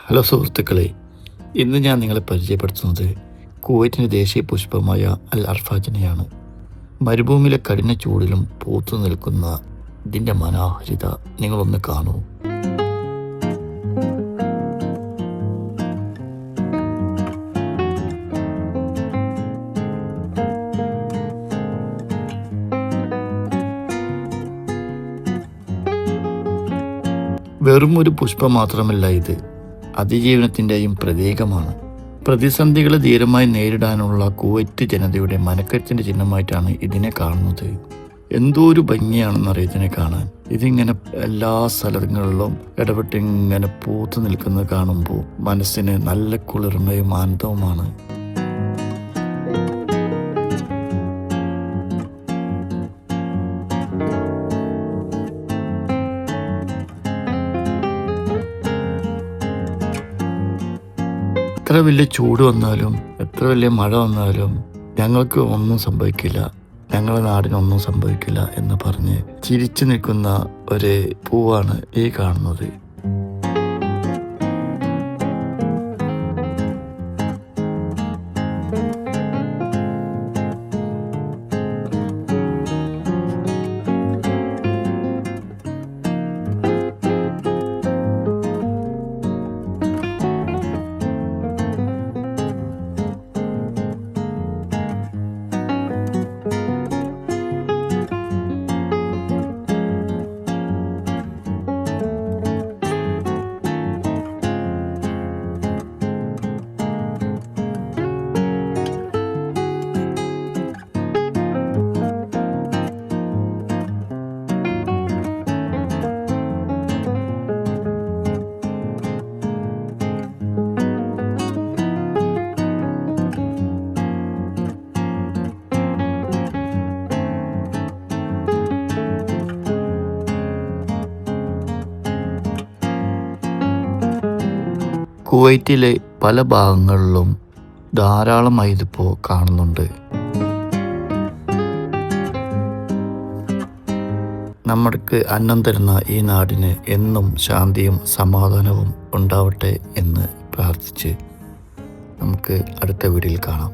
Hello സുഹൃത്തുക്കളെ, ഇന്ന് ഞാൻ നിങ്ങളെ പരിചയപ്പെടുത്തുന്നത് കുവൈറ്റിൻ്റെ ദേശീയ പുഷ്പമായ അൽ അർഫാജിനെയാണ്. മരുഭൂമിയിലെ കഠിന ചൂടിലും പൂത്തു നിൽക്കുന്ന ഇതിൻ്റെ മനോഹാരിത നിങ്ങളൊന്ന് കാണൂ. വെറും ഒരു പുഷ്പം മാത്രമല്ല, ഇത് അതിജീവനത്തിൻ്റെയും പ്രതീകമാണ്. പ്രതിസന്ധികളെ ധീരമായി നേരിടാനുള്ള കുവൈറ്റ് ജനതയുടെ മനക്കരുത്തിൻ്റെ ചിഹ്നമായിട്ടാണ് ഇതിനെ കാണുന്നത്. എന്തോ ഒരു ഭംഗിയാണെന്നറിയാം ഇതിനെ കാണാൻ. ഇതിങ്ങനെ എല്ലാ സ്ഥലങ്ങളിലും ഇടപെട്ട് ഇങ്ങനെ പൂത്തു നിൽക്കുന്നത് കാണുമ്പോൾ മനസ്സിന് നല്ല കുളിർമയും ആനന്ദവുമാണ്. എത്ര വലിയ ചൂട് വന്നാലും എത്ര വലിയ മഴ വന്നാലും ഞങ്ങൾക്ക് ഒന്നും സംഭവിക്കില്ല, ഞങ്ങളുടെ നാടിനൊന്നും സംഭവിക്കില്ല എന്ന് പറഞ്ഞ് ചിരിച്ചു നിൽക്കുന്ന ഒരു പൂവാണ് ഈ കാണുന്നത്. കുവൈറ്റിലെ പല ഭാഗങ്ങളിലും ധാരാളമായി ഇതിപ്പോൾ കാണുന്നുണ്ട്. നമ്മൾക്ക് അന്നം തരുന്ന ഈ നാടിന് എന്നും ശാന്തിയും സമാധാനവും ഉണ്ടാവട്ടെ എന്ന് പ്രാർത്ഥിച്ച് നമുക്ക് അടുത്ത വീഡിയോയിൽ കാണാം.